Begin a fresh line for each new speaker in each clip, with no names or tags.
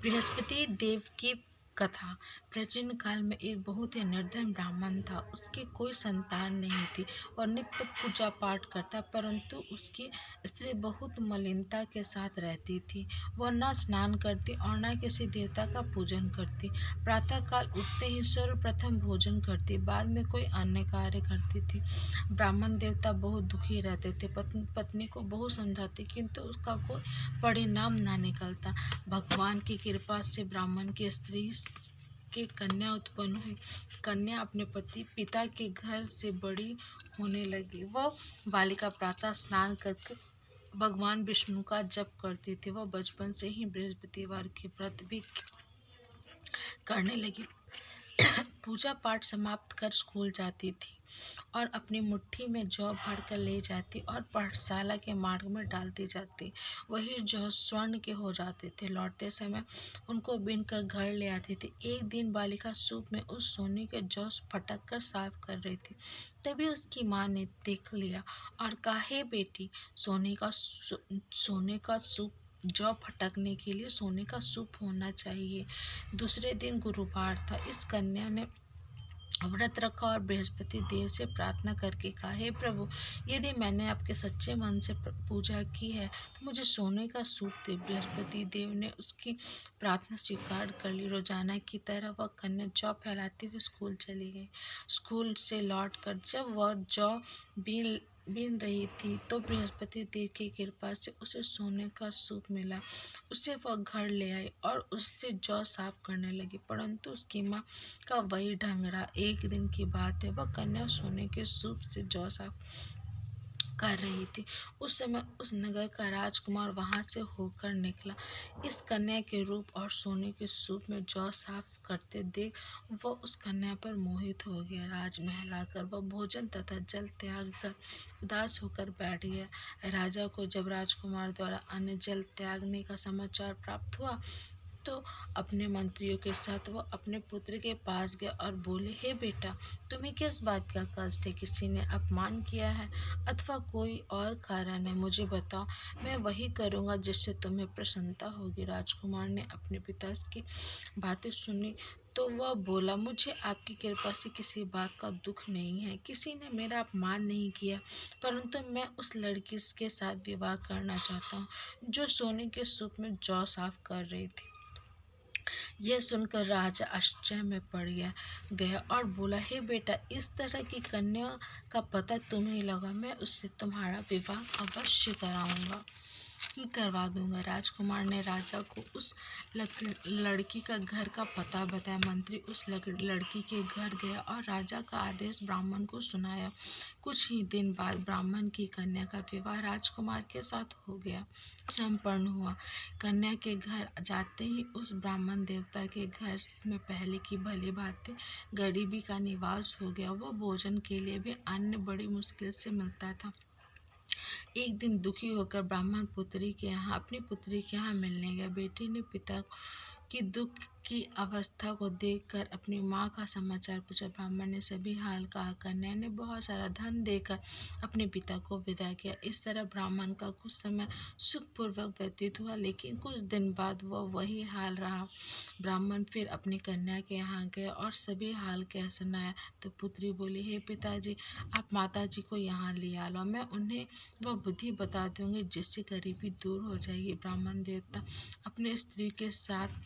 बृहस्पति देव की कथा। प्राचीन काल में एक बहुत ही निर्धन ब्राह्मण था। उसकी कोई संतान नहीं थी और नित्य पूजा पाठ करता, परंतु उसकी स्त्री बहुत मलिनता के साथ रहती थी। वह न स्नान करती और न किसी देवता का पूजन करती। प्रातःकाल उठते ही सर्वप्रथम भोजन करती, बाद में कोई अन्य कार्य करती थी। ब्राह्मण देवता बहुत दुखी रहते थे। पत्नी को बहुत समझाती, किंतु उसका कोई परिणाम न निकलता। भगवान की कृपा से ब्राह्मण की स्त्री के कन्या उत्पन्न हुई। कन्या अपने पिता के घर से बड़ी होने लगी। वह बालिका प्रातः स्नान करके भगवान विष्णु का जप करती थी। वह बचपन से ही बृहस्पतिवार के व्रत भी करने लगी। पूजा पाठ समाप्त कर स्कूल जाती थी और अपनी मुट्ठी में जौ भरकर ले जाती और पाठशाला के मार्ग में डालती जाती। वही जौ स्वर्ण के हो जाते थे। लौटते समय उनको बीनकर घर ले आती थी। एक दिन बालिका सूप में उस सोने के जौ फटक कर साफ कर रही थी। तभी उसकी माँ ने देख लिया और कहा, हे बेटी, सोने का सूप जौ फटकने के लिए सोने का सूप होना चाहिए। दूसरे दिन गुरुवार था। इस कन्या ने व्रत रखा और बृहस्पति देव से प्रार्थना करके कहा, हे प्रभु, यदि मैंने आपके सच्चे मन से पूजा की है तो मुझे सोने का सूप दे। बृहस्पति देव ने उसकी प्रार्थना स्वीकार कर ली। रोजाना की तरह वह कन्या जौ फैलाते हुए स्कूल चली गई। स्कूल से लौटकर जब वह जौ बीन रही थी तो बृहस्पति देव की कृपा से उसे सोने का सूप मिला। उसे वह घर ले आई और उससे जौ साफ करने लगी, परंतु उसकी माँ का वही ढंग रहा। एक दिन की बात है, वह कन्या सोने के सूप से जौ साफ कर रही थी। उस समय उस नगर का राजकुमार वहां से होकर निकला। इस कन्या के रूप और सोने के सूप में जौ साफ करते देख वह उस कन्या पर मोहित हो गया। राजमहल आकर वह भोजन तथा जल त्याग कर उदास होकर बैठ गया। राजा को जब राजकुमार द्वारा अन्न जल त्यागने का समाचार प्राप्त हुआ तो अपने मंत्रियों के साथ वह अपने पुत्र के पास गया और बोले, हे बेटा, तुम्हें किस बात का कष्ट है? किसी ने अपमान किया है अथवा कोई और कारण है? मुझे बताओ, मैं वही करूँगा जिससे तुम्हें प्रसन्नता होगी। राजकुमार ने अपने पिता की बातें सुनी तो वह बोला, मुझे आपकी कृपा से किसी बात का दुख नहीं है। किसी ने मेरा अपमान नहीं किया, परंतु मैं उस लड़की के साथ विवाह करना चाहता हूँ जो सोने के सूप में जौ साफ कर रही थी। यह सुनकर राजा आश्चर्य में पड़ गया और बोला, हे बेटा, इस तरह की कन्या का पता तुम्हें लगा, मैं उससे तुम्हारा विवाह अवश्य करवा दूंगा। राजकुमार ने राजा को उस लड़की का घर का पता बताया। मंत्री उस लड़की के घर गया और राजा का आदेश ब्राह्मण को सुनाया। कुछ ही दिन बाद ब्राह्मण की कन्या का विवाह राजकुमार के साथ हो गया, संपन्न हुआ। कन्या के घर जाते ही उस ब्राह्मण देवता के घर में पहले की भली भांति गरीबी का निवास हो गया। वह भोजन के लिए भी अन्न बड़ी मुश्किल से मिलता था। एक दिन दुखी होकर ब्राह्मण अपनी पुत्री के यहाँ मिलने गया। बेटी ने पिता की दुख की अवस्था को देखकर अपनी माँ का समाचार पूछा। ब्राह्मण ने सभी हाल कहा। कन्या ने बहुत सारा धन देकर अपने पिता को विदा किया। इस तरह ब्राह्मण का कुछ समय सुखपूर्वक व्यतीत हुआ, लेकिन कुछ दिन बाद वह वही हाल रहा। ब्राह्मण फिर अपनी कन्या के यहाँ गया और सभी हाल कह सुनाया तो पुत्री बोली, हे पिताजी, आप माताजी को यहाँ लिया लो, मैं उन्हें वह बुद्धि बता दूंगी जिससे गरीबी दूर हो जाएगी। ब्राह्मण देवता अपने स्त्री के साथ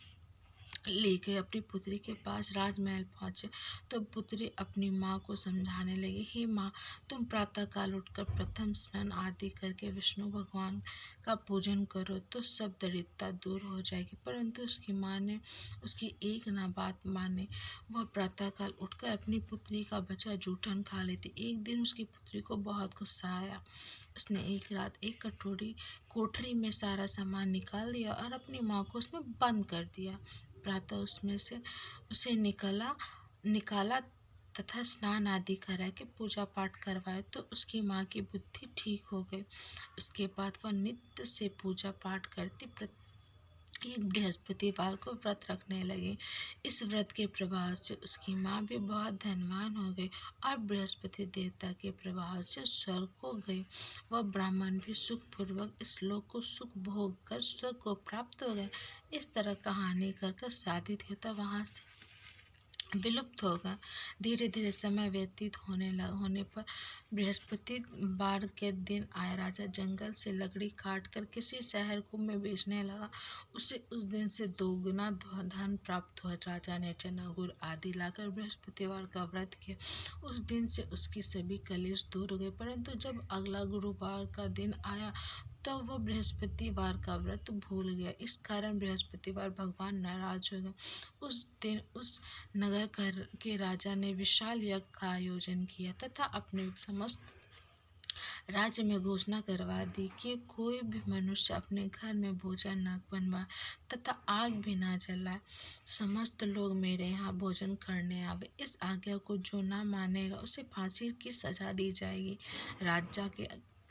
लेकर अपनी पुत्री के पास राजमहल पहुंचे तो पुत्री अपनी माँ को समझाने लगी, हे माँ, तुम प्रातःकाल उठकर प्रथम स्नान आदि करके विष्णु भगवान का पूजन करो तो सब दरिद्रता दूर हो जाएगी। परंतु उसकी माँ ने उसकी एक ना बात माने। वह प्रातःकाल उठकर अपनी पुत्री का बचा जूठन खा लेती। एक दिन उसकी पुत्री को बहुत गुस्सा आया। उसने एक रात एक कोठरी में सारा सामान निकाल दिया और अपनी माँ को उसमें बंद कर दिया। प्रातः उसमें से उसे निकाला तथा स्नान आदि करा के पूजा पाठ करवाए तो उसकी माँ की बुद्धि ठीक हो गई। उसके बाद वह नित्य से पूजा पाठ करती, एक बृहस्पतिवार को व्रत रखने लगी। इस व्रत के प्रभाव से उसकी माँ भी बहुत धनवान हो गई और बृहस्पति देवता के प्रभाव से स्वर्ग को गई। वह ब्राह्मण भी सुखपूर्वक इस लोक को सुख भोग कर स्वर्ग को प्राप्त हो गए। इस तरह कहानी कर शादी देवता वहाँ से विलुप्त होगा। धीरे धीरे समय व्यतीत होने पर बृहस्पतिवार के दिन आया। राजा जंगल से लकड़ी काट कर किसी शहर को में बेचने लगा। उसे उस दिन से दोगुना धन प्राप्त हुआ। राजा ने चना गुड़ आदि लाकर बृहस्पतिवार का व्रत किया। उस दिन से उसकी सभी कलेश दूर हो गए। परंतु जब अगला गुरुवार का दिन आया तो वह बृहस्पतिवार का व्रत भूल गया। इस कारण बृहस्पतिवार भगवान नाराज हो गए। उस दिन उस नगर के राजा ने विशाल यज्ञ का आयोजन किया तथा अपने समस्त राज्य में घोषणा करवा दी कि कोई भी मनुष्य अपने घर में भोजन न बनवाए तथा आग भी न जलाए। समस्त लोग मेरे यहाँ भोजन करने आवे। इस आज्ञा को जो न मानेगा उसे फांसी की सजा दी जाएगी। राजा के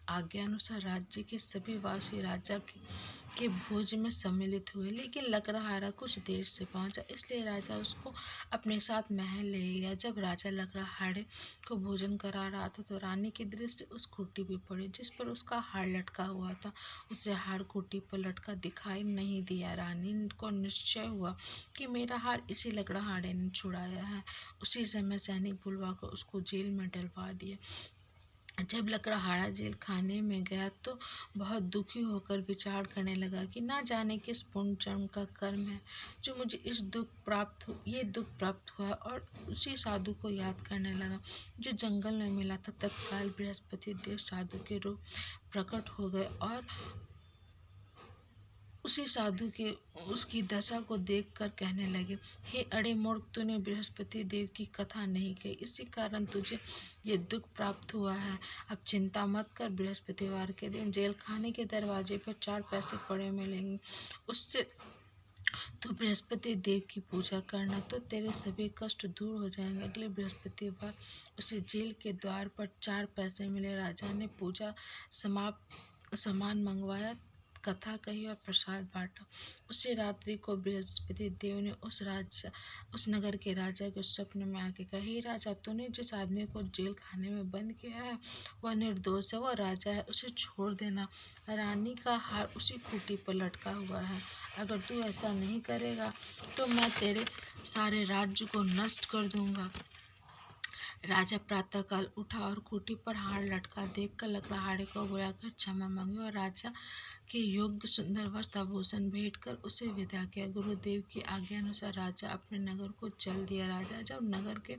आज्ञा अनुसार राज्य के सभी वासी राजा के भोज में सम्मिलित हुए। लेकिन लकड़हारा कुछ देर से पहुंचा, इसलिए राजा उसको अपने साथ महल ले गया। जब राजा लकड़हारे को भोजन करा रहा था तो रानी की दृष्टि उस खूंटी पे पड़ी जिस पर उसका हार लटका हुआ था। उसे हार खूंटी पर लटका दिखाई नहीं दिया। रानी को निश्चय हुआ कि मेरा हार इसी लकड़हारे ने छुड़ाया है। उसी समय सैनिक बुलवाकर उसको जेल में डलवा दिया। जब लकड़हारा जेल खाने में गया तो बहुत दुखी होकर विचार करने लगा कि ना जाने किस पुण्य जन्म का कर्म है जो मुझे ये दुख प्राप्त हुआ। और उसी साधु को याद करने लगा जो जंगल में मिला था। तत्काल बृहस्पति देव साधु के रूप प्रकट हो गए और उसी साधु के उसकी दशा को देखकर कहने लगे, हे अड़े मूर्ख, तूने बृहस्पति देव की कथा नहीं कही, इसी कारण तुझे ये दुख प्राप्त हुआ है। अब चिंता मत कर, बृहस्पतिवार के दिन जेल खाने के दरवाजे पर 4 पैसे पड़े मिलेंगे, उससे तो बृहस्पति देव की पूजा करना तो तेरे सभी कष्ट दूर हो जाएंगे। अगले बृहस्पतिवार उसे जेल के द्वार पर 4 पैसे मिले। राजा ने पूजा सामान मंगवाया, कथा कही और प्रसाद बांटा। उसी रात्रि को बृहस्पति देव ने उस नगर के राजा के स्वप्न में आके कहा, हे राजा, तूने जिस आदमी को जेल खाने में बंद किया है वह निर्दोष है, वह राजा है, उसे छोड़ देना। रानी का हार उसी खूंटी पर लटका हुआ है। अगर तू ऐसा नहीं करेगा तो मैं तेरे सारे राज्य को नष्ट कर दूंगा। राजा प्रातःकाल उठा और खूंटी पर हार लटका देखकर लकड़हारे को बुलाकर क्षमा मांगी और राजा के योग्य सुंदर वस्त्र आभूषण भेंट कर उसे विदा किया। गुरुदेव की आज्ञा अनुसार राजा अपने नगर को चल दिया। राजा जब नगर के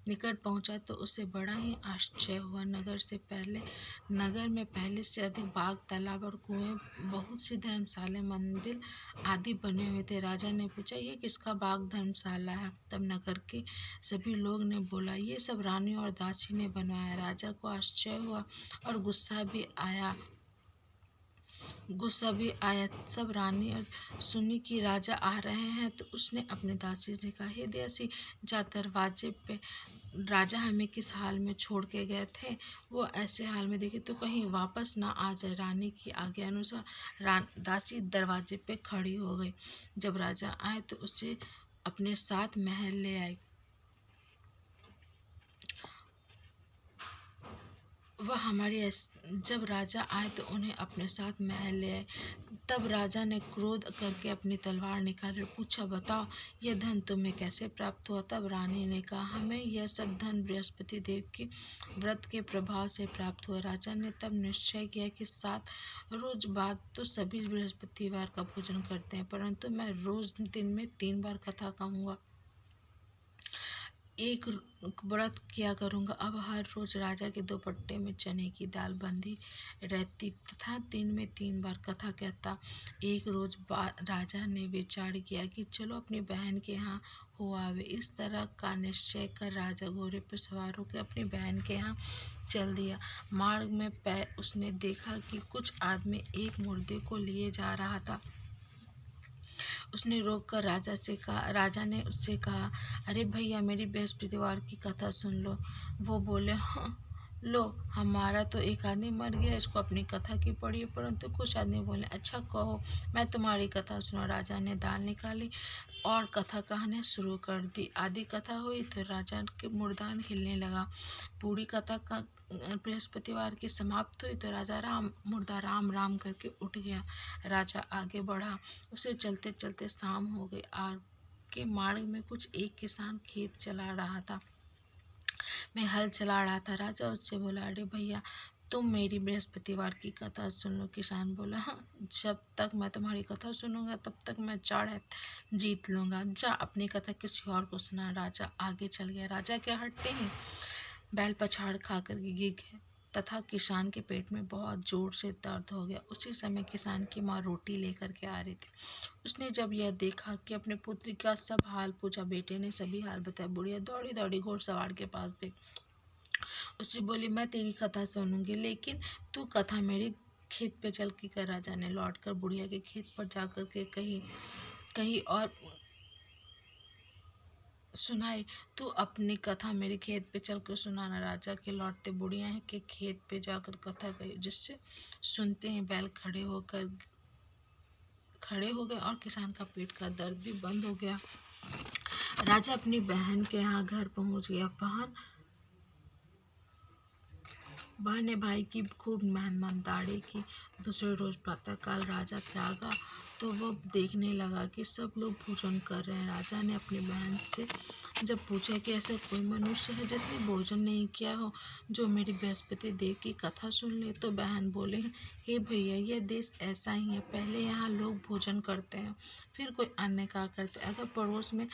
निकट पहुंचा तो उसे बड़ा ही आश्चर्य हुआ। नगर में पहले से अधिक बाग, तालाब और कुएं, बहुत सी धर्मशाला, मंदिर आदि बने हुए थे। राजा ने पूछा, ये किसका बाग धर्मशाला है? तब नगर के सभी लोग ने बोला, ये सब रानी और दासी ने बनवाया। राजा को आश्चर्य हुआ और गुस्सा भी आया। सब रानी और सुनी कि राजा आ रहे हैं तो उसने अपनी दासी से कहा, हे दासी, जा दरवाजे पे राजा हमें किस हाल में छोड़ के गए थे वो ऐसे हाल में देखे तो कहीं वापस ना आ जाए। रानी की आज्ञा अनुसार दासी दरवाजे पे खड़ी हो गई। जब राजा आए तो उसे अपने साथ महल ले आई। जब राजा आए तो उन्हें अपने साथ महल ले आए। तब राजा ने क्रोध करके अपनी तलवार निकाली और पूछा, बताओ यह धन तुम्हें कैसे प्राप्त हुआ? तब रानी ने कहा, हमें यह सब धन बृहस्पति देव की व्रत के प्रभाव से प्राप्त हुआ। राजा ने तब निश्चय किया कि 7 रोज बाद तो सभी बृहस्पतिवार का भोजन करते हैं, परंतु मैं रोज दिन में 3 बार कथा कहूँगा, एक व्रत किया करूँगा। अब हर रोज राजा के दोपट्टे में चने की दाल बंधी रहती तथा दिन में 3 बार कथा कहता। एक रोज राजा ने विचार किया कि चलो अपनी बहन के यहाँ हो आवे। इस तरह का निश्चय कर राजा घोड़े पर सवार होकर अपनी बहन के यहाँ चल दिया। मार्ग में उसने देखा कि कुछ आदमी एक मुर्दे को लिए जा रहा था। उसने रोककर राजा ने उससे कहा, अरे भैया, मेरी बृहस्पतिवार की कथा सुन लो। वो बोले, हाँ, लो, हमारा तो एक आदमी मर गया, इसको अपनी कथा की पड़ी है। परंतु कुछ आदमी बोले, अच्छा कहो, मैं तुम्हारी कथा सुनो। राजा ने दाल निकाली और कथा कहानी शुरू कर दी। आधी कथा हुई तो राजा के मुर्दान हिलने लगा। पूरी कथा का बृहस्पतिवार की समाप्त हुई तो राजा मुर्दा राम राम करके उठ गया। राजा आगे बढ़ा, उसे चलते चलते शाम हो गई। आगे मार्ग में कुछ एक किसान खेत चला रहा था, मैं हल चला रहा था। राजा उससे बोला, अरे भैया, तुम मेरी बृहस्पतिवार की कथा सुन लो। किसान बोला, हाँ, जब तक मैं तुम्हारी कथा सुनूंगा तब तक मैं चढ़ जीत लूंगा। जा अपनी कथा किसी और को सुना। राजा आगे चल गया। राजा के हटते ही बैल पछाड़ खा कर गिर गए तथा किसान के पेट में बहुत जोर से दर्द हो गया। उसी समय किसान की माँ रोटी लेकर के आ रही थी। उसने जब यह देखा कि अपने पुत्र का सब हाल पूछा। बेटे ने सभी हाल बताया। बुढ़िया दौड़ी दौड़ी घोड़सवार के पास गई। उससे बोली, मैं तेरी कथा सुनूंगी, लेकिन तू कथा मेरी खेत पे चल के कर। राजा ने लौटकर बुढ़िया के खेत पर जाकर के कहीं और सुनाई, तू अपनी कथा मेरे खेत पे चल कर सुनाना। राजा के लौटते बुढ़िया के खेत पे जाकर कथा गई, जिससे सुनते ही बैल खड़े हो गए और किसान का पेट का दर्द भी बंद हो गया। राजा अपनी बहन के यहाँ घर पहुंच गया। बहन ने भाई की खूब मेहमानदारी की। दूसरे रोज प्रातःकाल राजा त्यागा तो वह देखने लगा कि सब लोग भोजन कर रहे हैं। राजा ने अपनी बहन से जब पूछा कि ऐसा कोई मनुष्य है जिसने भोजन नहीं किया हो, जो मेरी बृहस्पति देव की कथा सुन ले, तो बहन बोले, हे भैया, यह देश ऐसा ही है। पहले यहाँ लोग भोजन करते हैं, फिर कोई अन्य कार्य करते हैं। अगर पड़ोस में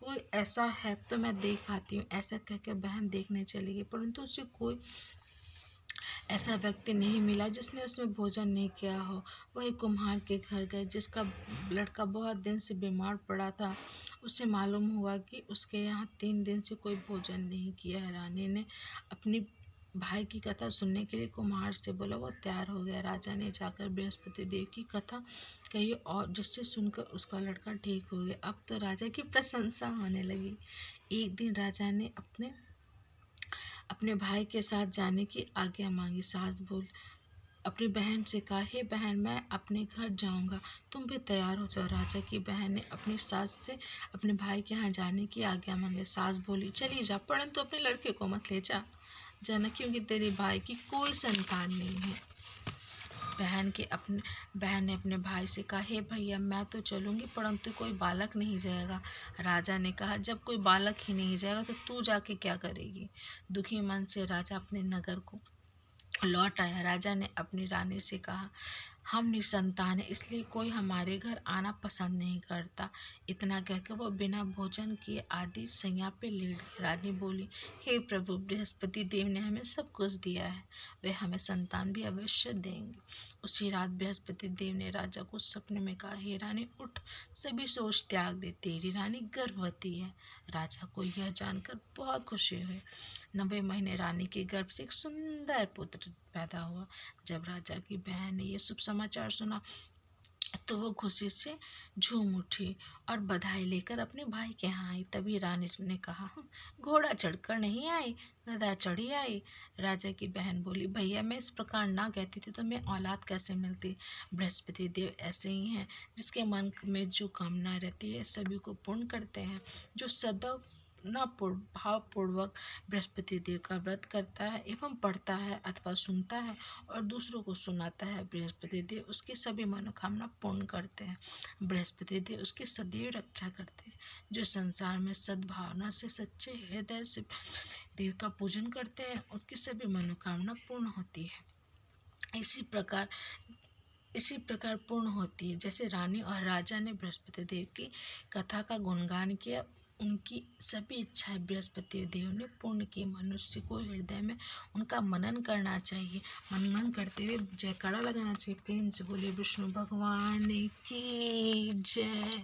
कोई ऐसा है तो मैं देख आती हूँ। ऐसा कहकर बहन देखने चली गई, परंतु उसे कोई ऐसा व्यक्ति नहीं मिला जिसने उसमें भोजन नहीं किया हो। वही कुम्हार के घर गए, जिसका लड़का बहुत दिन से बीमार पड़ा था। उसे मालूम हुआ कि उसके यहाँ 3 दिन से कोई भोजन नहीं किया है। रानी ने अपनी भाई की कथा सुनने के लिए कुम्हार से बोला। वो तैयार हो गया। राजा ने जाकर बृहस्पति देव की कथा कही और जिससे सुनकर उसका लड़का ठीक हो गया। अब तो राजा की प्रशंसा होने लगी। एक दिन राजा ने अपने भाई के साथ जाने की आज्ञा मांगी। सास बोल अपनी बहन से कहा, हे बहन, मैं अपने घर जाऊंगा, तुम भी तैयार हो जाओ। राजा की बहन ने अपनी सास से अपने भाई के यहाँ जाने की आज्ञा मांगी। सास बोली, चली जा, परंतु अपने लड़के को मत ले जाना, क्योंकि तेरे भाई की कोई संतान नहीं है। बहन ने अपने भाई से कहा, हे भैया, मैं तो चलूंगी, परंतु कोई बालक नहीं जाएगा। राजा ने कहा, जब कोई बालक ही नहीं जाएगा तो तू जाके क्या करेगी। दुखी मन से राजा अपने नगर को लौट आया। राजा ने अपनी रानी से कहा, हम निसंतान हैं, इसलिए कोई हमारे घर आना पसंद नहीं करता। इतना कहकर वो बिना भोजन किए आदि सैया पे लेट गई। रानी बोली, हे प्रभु, बृहस्पति देव ने हमें सब कुछ दिया है, वे हमें संतान भी अवश्य देंगे। उसी रात बृहस्पति देव ने राजा को सपने में कहा, हे रानी, उठ, सभी सोच त्याग दे, तेरी रानी गर्भवती है। राजा को यह जानकर बहुत खुशी हुई। 9वें महीने रानी के गर्भ से एक सुंदर पुत्र पैदा हुआ। जब राजा की बहन ने यह शुभ समाचार सुना तो वो खुशी से झूम उठी और बधाई लेकर अपने भाई के यहाँ आई। तभी रानी ने कहा, घोड़ा चढ़कर नहीं आई, गधा चढ़ी आई। राजा की बहन बोली, भैया, मैं इस प्रकार ना कहती थी तो मैं औलाद कैसे मिलती। बृहस्पति देव ऐसे ही हैं, जिसके मन में जो कामना रहती है सभी को पूर्ण करते हैं। जो सदैव भावपूर्वक बृहस्पति देव का व्रत करता है एवं पढ़ता है अथवा सुनता है और दूसरों को सुनाता है, बृहस्पति देव उसकी सभी मनोकामना पूर्ण करते हैं। बृहस्पति देव उसकी सदैव रक्षा करते हैं। जो संसार में सद्भावना से सच्चे हृदय से देव का पूजन करते हैं, उसकी सभी मनोकामना पूर्ण होती है। इसी प्रकार पूर्ण होती है। जैसे रानी और राजा ने बृहस्पति देव की कथा का गुणगान किया, उनकी सभी इच्छाएं बृहस्पति देव ने पूर्ण की। मनुष्य को हृदय में उनका मनन करना चाहिए। मनन करते हुए जयकारा लगाना चाहिए। प्रेम से बोले विष्णु भगवान की जय।